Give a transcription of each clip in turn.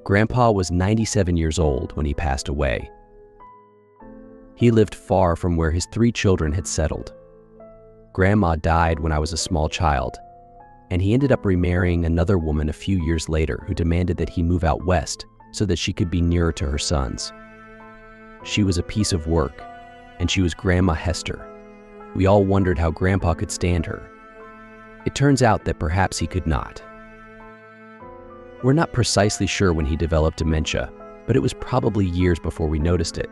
Grandpa was 97 years old when he passed away. He lived far from where his 3 children had settled. Grandma died when I was a small child, and he ended up remarrying another woman a few years later who demanded that he move out west so that she could be nearer to her sons. She was a piece of work, and she was Grandma Hester. We all wondered how Grandpa could stand her. It turns out that perhaps he could not. We're not precisely sure when he developed dementia, but it was probably years before we noticed it.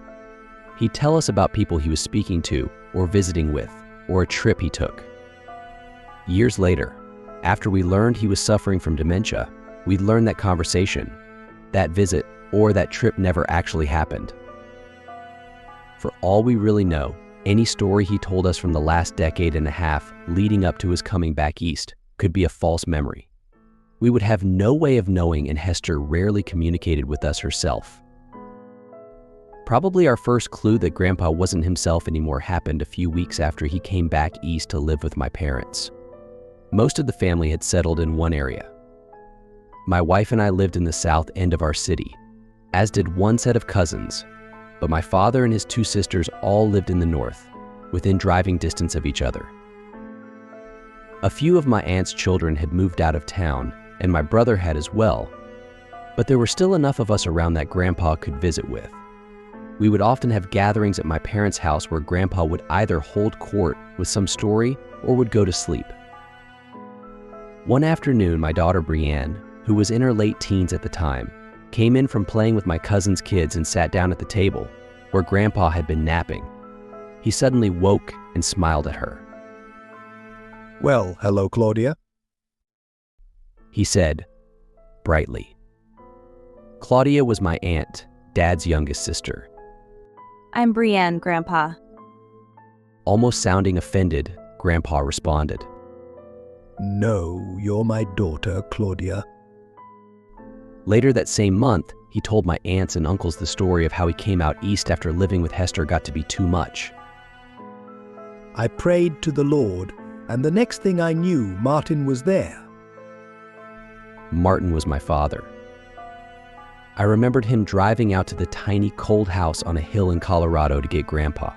He'd tell us about people he was speaking to or visiting with, or a trip he took. Years later, after we learned he was suffering from dementia, we'd learned that conversation, that visit, or that trip never actually happened. For all we really know, any story he told us from the last decade and a half leading up to his coming back east could be a false memory. We would have no way of knowing, and Hester rarely communicated with us herself. Probably our first clue that Grandpa wasn't himself anymore happened a few weeks after he came back east to live with my parents. Most of the family had settled in one area. My wife and I lived in the south end of our city, as did one set of cousins, but my father and his 2 sisters all lived in the north, within driving distance of each other. A few of my aunt's children had moved out of town, and my brother had as well, but there were still enough of us around that Grandpa could visit with. We would often have gatherings at my parents' house where Grandpa would either hold court with some story or would go to sleep. One afternoon, my daughter Brienne, who was in her late teens at the time, came in from playing with my cousin's kids and sat down at the table where Grandpa had been napping. He suddenly woke and smiled at her. "Well, hello, Claudia," he said, brightly. Claudia was my aunt, Dad's youngest sister. "I'm Brienne, Grandpa." Almost sounding offended, Grandpa responded. "No, you're my daughter, Claudia." Later that same month, he told my aunts and uncles the story of how he came out east after living with Hester got to be too much. "I prayed to the Lord, and the next thing I knew, Martin was there." Martin was my father. I remembered him driving out to the tiny, cold house on a hill in Colorado to get Grandpa.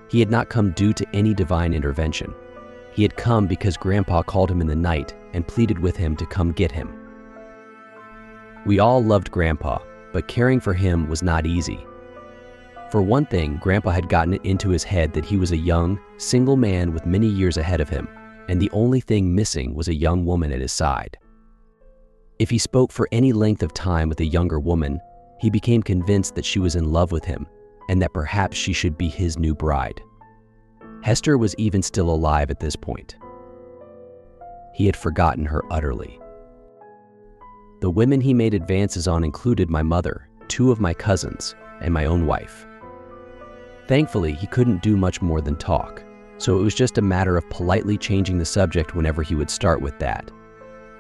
He had not come due to any divine intervention. He had come because Grandpa called him in the night and pleaded with him to come get him. We all loved Grandpa, but caring for him was not easy. For one thing, Grandpa had gotten it into his head that he was a young, single man with many years ahead of him, and the only thing missing was a young woman at his side. If he spoke for any length of time with a younger woman, he became convinced that she was in love with him and that perhaps she should be his new bride. Hester was even still alive at this point. He had forgotten her utterly. The women he made advances on included my mother, 2 of my cousins, and my own wife. Thankfully, he couldn't do much more than talk, so it was just a matter of politely changing the subject whenever he would start with that.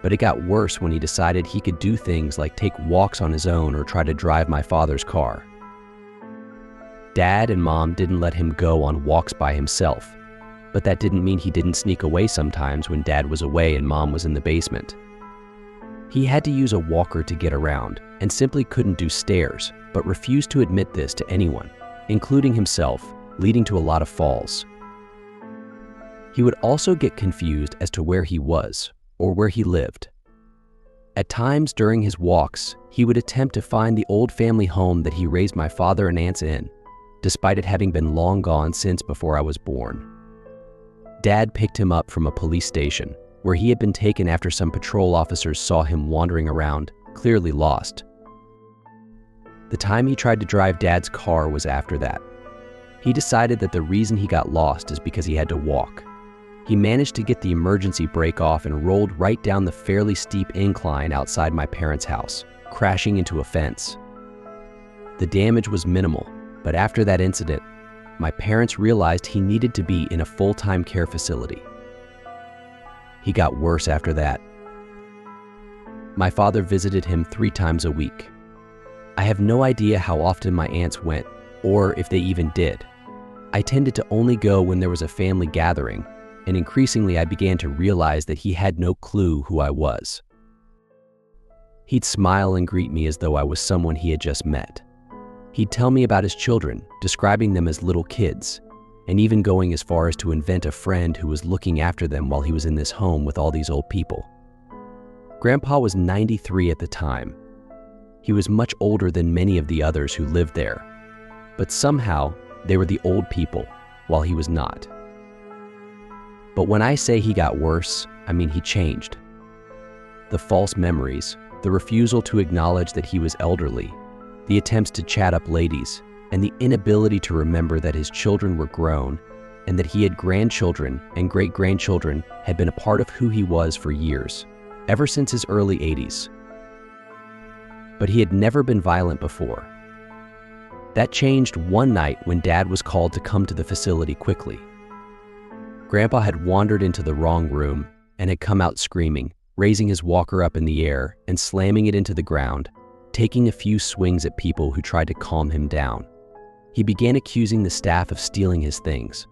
But it got worse when he decided he could do things like take walks on his own or try to drive my father's car. Dad and Mom didn't let him go on walks by himself, but that didn't mean he didn't sneak away sometimes when Dad was away and Mom was in the basement. He had to use a walker to get around and simply couldn't do stairs, but refused to admit this to anyone, including himself, leading to a lot of falls. He would also get confused as to where he was or where he lived. At times during his walks, he would attempt to find the old family home that he raised my father and aunts in, despite it having been long gone since before I was born. Dad picked him up from a police station, where he had been taken after some patrol officers saw him wandering around, clearly lost. The time he tried to drive Dad's car was after that. He decided that the reason he got lost is because he had to walk. He managed to get the emergency brake off and rolled right down the fairly steep incline outside my parents' house, crashing into a fence. The damage was minimal, but after that incident, my parents realized he needed to be in a full-time care facility. He got worse after that. My father visited him 3 times a week. I have no idea how often my aunts went, or if they even did. I tended to only go when there was a family gathering, and increasingly I began to realize that he had no clue who I was. He'd smile and greet me as though I was someone he had just met. He'd tell me about his children, describing them as little kids, and even going as far as to invent a friend who was looking after them while he was in this home with all these old people. Grandpa was 93 at the time. He was much older than many of the others who lived there, but somehow they were the old people while he was not. But when I say he got worse, I mean he changed. The false memories, the refusal to acknowledge that he was elderly, the attempts to chat up ladies, and the inability to remember that his children were grown and that he had grandchildren and great-grandchildren had been a part of who he was for years, ever since his early 80s. But he had never been violent before. That changed one night when Dad was called to come to the facility quickly. Grandpa had wandered into the wrong room and had come out screaming, raising his walker up in the air and slamming it into the ground, taking a few swings at people who tried to calm him down. He began accusing the staff of stealing his things.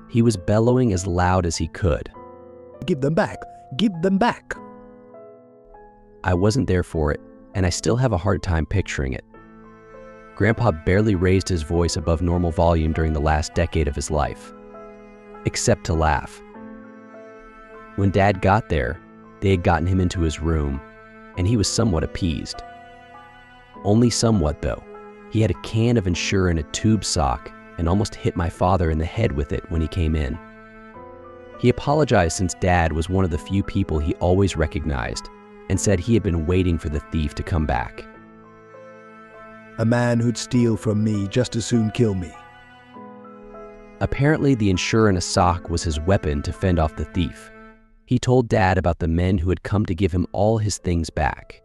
He was bellowing as loud as he could. Give them back! Give them back! I wasn't there for it, and I still have a hard time picturing it. Grandpa barely raised his voice above normal volume during the last decade of his life, except to laugh. When Dad got there, they had gotten him into his room, and he was somewhat appeased. Only somewhat, though. He had a can of Ensure in a tube sock and almost hit my father in the head with it when he came in. He apologized since Dad was one of the few people he always recognized and said he had been waiting for the thief to come back. A man who'd steal from me just as soon kill me. Apparently, the Ensure in a sock was his weapon to fend off the thief. He told Dad about the men who had come to give him all his things back.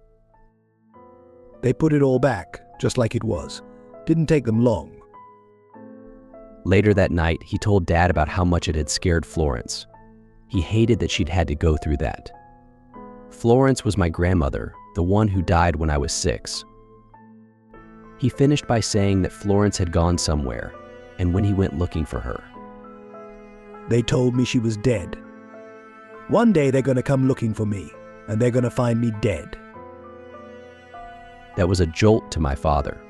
They put it all back, just like it was. Didn't take them long. Later that night, he told Dad about how much it had scared Florence. He hated that she'd had to go through that. Florence was my grandmother, the one who died when I was 6. He finished by saying that Florence had gone somewhere, and when he went looking for her. They told me she was dead. One day they're going to come looking for me, and they're going to find me dead. That was a jolt to my father.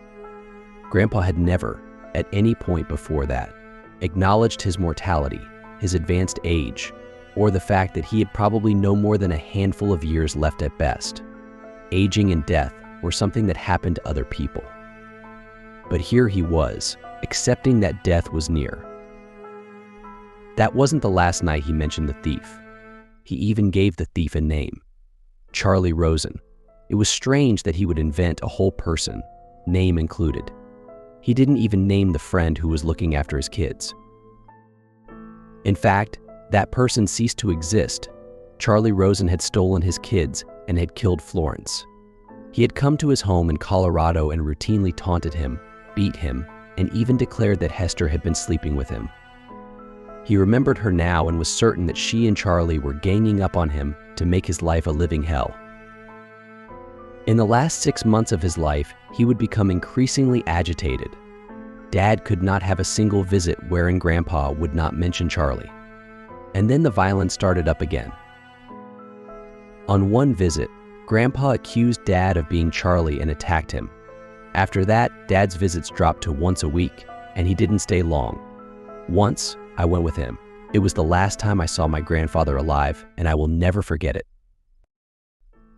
Grandpa had never, at any point before that, acknowledged his mortality, his advanced age, or the fact that he had probably no more than a handful of years left at best. Aging and death were something that happened to other people. But here he was, accepting that death was near. That wasn't the last night he mentioned the thief. He even gave the thief a name, Charlie Rosen. It was strange that he would invent a whole person, name included. He didn't even name the friend who was looking after his kids. In fact, that person ceased to exist. Charlie Rosen had stolen his kids and had killed Florence. He had come to his home in Colorado and routinely taunted him, beat him, and even declared that Hester had been sleeping with him. He remembered her now and was certain that she and Charlie were ganging up on him to make his life a living hell. In the last 6 months of his life, he would become increasingly agitated. Dad could not have a single visit wherein Grandpa would not mention Charlie. And then the violence started up again. On one visit, Grandpa accused Dad of being Charlie and attacked him. After that, Dad's visits dropped to once a week, and he didn't stay long. Once, I went with him. It was the last time I saw my grandfather alive, and I will never forget it.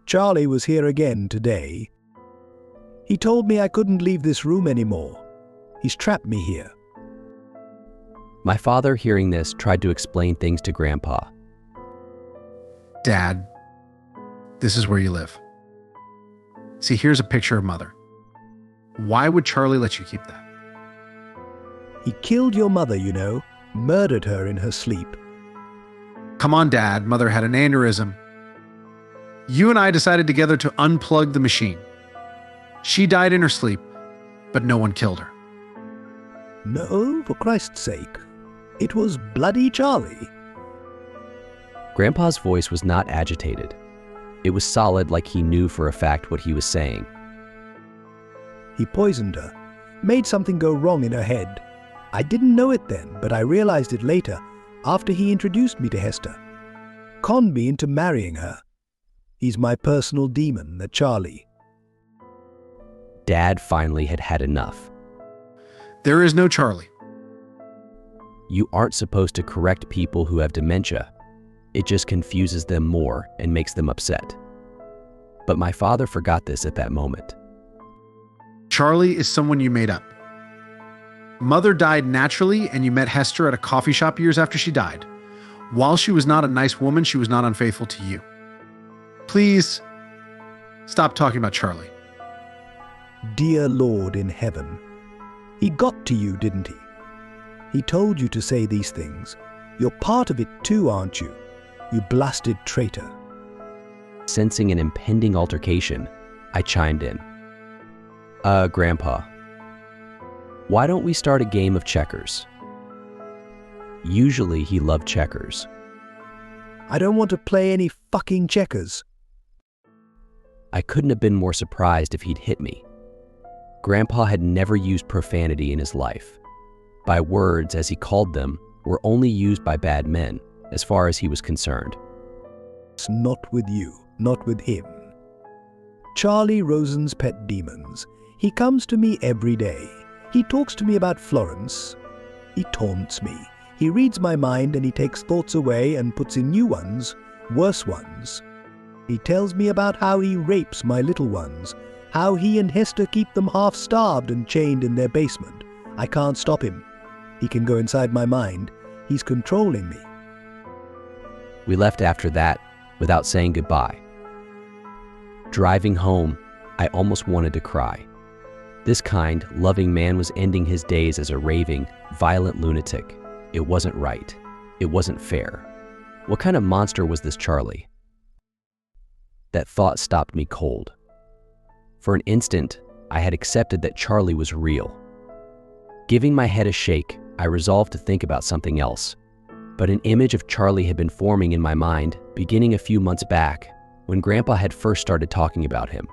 Charlie was here again today. He told me I couldn't leave this room anymore. He's trapped me here. My father, hearing this, tried to explain things to Grandpa. Dad, this is where you live. See, here's a picture of Mother. Why would Charlie let you keep that? He killed your mother, you know. Murdered her in her sleep. Come on, Dad. Mother had an aneurysm. You and I decided together to unplug the machine. She died in her sleep, but no one killed her. No, for Christ's sake. It was bloody Charlie. Grandpa's voice was not agitated. It was solid, like he knew for a fact what he was saying. He poisoned her, made something go wrong in her head. I didn't know it then, but I realized it later, after he introduced me to Hester. Conned me into marrying her. He's my personal demon, the Charlie. Dad finally had had enough. There is no Charlie. You aren't supposed to correct people who have dementia. It just confuses them more and makes them upset. But my father forgot this at that moment. Charlie is someone you made up. Mother died naturally, and you met Hester at a coffee shop years after she died. While she was not a nice woman, she was not unfaithful to you. Please, stop talking about Charlie. Dear Lord in heaven, he got to you, didn't he? He told you to say these things. You're part of it too, aren't you? You blasted traitor. Sensing an impending altercation, I chimed in. Grandpa, why don't we start a game of checkers? Usually he loved checkers. I don't want to play any fucking checkers. I couldn't have been more surprised if he'd hit me. Grandpa had never used profanity in his life. By words, as he called them, were only used by bad men, as far as he was concerned. It's not with you, not with him. Charlie Rosen's pet demons. He comes to me every day. He talks to me about Florence. He taunts me. He reads my mind and he takes thoughts away and puts in new ones, worse ones. He tells me about how he rapes my little ones, how he and Hester keep them half-starved and chained in their basement. I can't stop him. He can go inside my mind. He's controlling me. We left after that without saying goodbye. Driving home, I almost wanted to cry. This kind, loving man was ending his days as a raving, violent lunatic. It wasn't right. It wasn't fair. What kind of monster was this Charlie? That thought stopped me cold. For an instant, I had accepted that Charlie was real. Giving my head a shake, I resolved to think about something else. But an image of Charlie had been forming in my mind beginning a few months back when Grandpa had first started talking about him.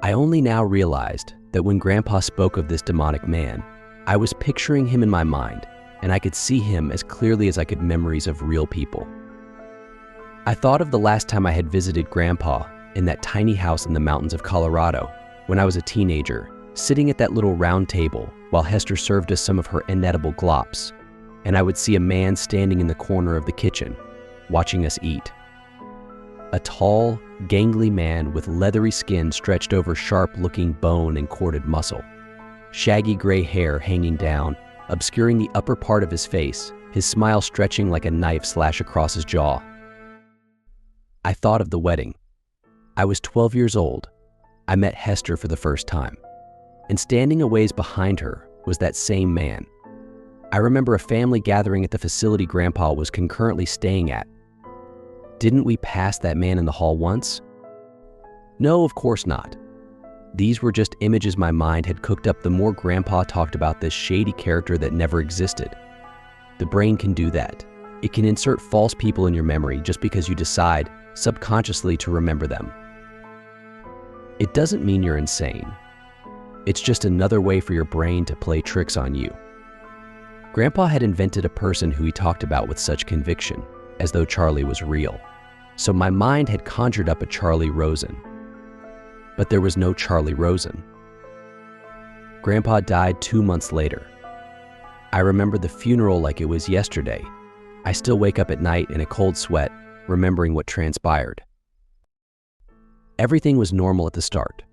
I only now realized that when Grandpa spoke of this demonic man, I was picturing him in my mind, and I could see him as clearly as I could memories of real people. I thought of the last time I had visited Grandpa in that tiny house in the mountains of Colorado when I was a teenager, sitting at that little round table while Hester served us some of her inedible glops, and I would see a man standing in the corner of the kitchen, watching us eat. A tall, gangly man with leathery skin stretched over sharp-looking bone and corded muscle. Shaggy gray hair hanging down, obscuring the upper part of his face, his smile stretching like a knife slash across his jaw. I thought of the wedding. I was 12 years old. I met Hester for the first time. And standing a ways behind her was that same man. I remember a family gathering at the facility Grandpa was concurrently staying at. Didn't we pass that man in the hall once? No, of course not. These were just images my mind had cooked up the more Grandpa talked about this shady character that never existed. The brain can do that. It can insert false people in your memory just because you decide, subconsciously, to remember them. It doesn't mean you're insane. It's just another way for your brain to play tricks on you. Grandpa had invented a person who he talked about with such conviction, as though Charlie was real. So my mind had conjured up a Charlie Rosen. But there was no Charlie Rosen. Grandpa died 2 months later. I remember the funeral like it was yesterday. I still wake up at night in a cold sweat, remembering what transpired. Everything was normal at the start.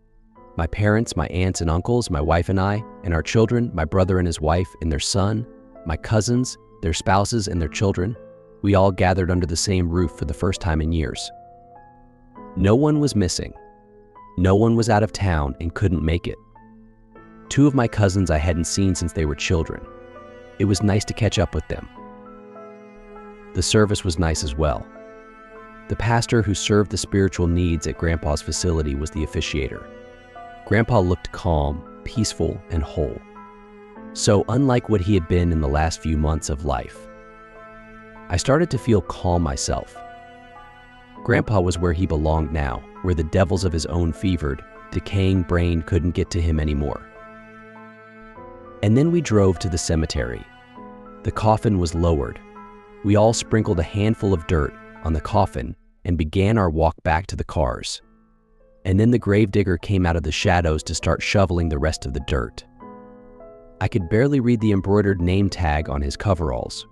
My parents, my aunts and uncles, my wife and I, and our children, my brother and his wife and their son, my cousins, their spouses and their children, we all gathered under the same roof for the first time in years. No one was missing. No one was out of town and couldn't make it. 2 of my cousins I hadn't seen since they were children. It was nice to catch up with them. The service was nice as well. The pastor who served the spiritual needs at Grandpa's facility was the officiator. Grandpa looked calm, peaceful, and whole. So unlike what he had been in the last few months of life. I started to feel calm myself. Grandpa was where he belonged now, where the devils of his own fevered, decaying brain couldn't get to him anymore. And then we drove to the cemetery. The coffin was lowered. We all sprinkled a handful of dirt on the coffin and began our walk back to the cars. And then the gravedigger came out of the shadows to start shoveling the rest of the dirt. I could barely read the embroidered name tag on his coveralls.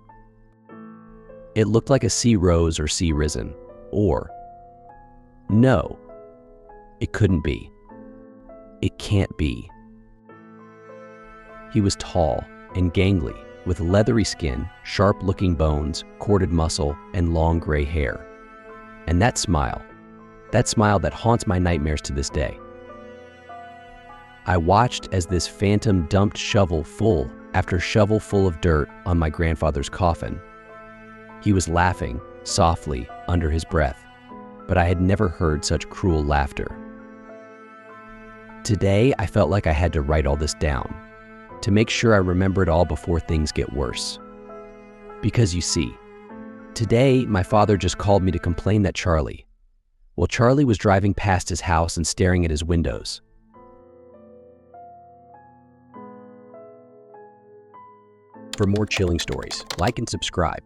It looked like a sea rose or sea risen, or no, it couldn't be. It can't be. He was tall and gangly, with leathery skin, sharp-looking bones, corded muscle, and long gray hair. And that smile that haunts my nightmares to this day. I watched as this phantom dumped shovelful after shovelful of dirt on my grandfather's coffin. He was laughing, softly, under his breath, but I had never heard such cruel laughter. Today, I felt like I had to write all this down, to make sure I remember it all before things get worse. Because you see, today my father just called me to complain that Charlie was driving past his house and staring at his windows. For more chilling stories, like and subscribe.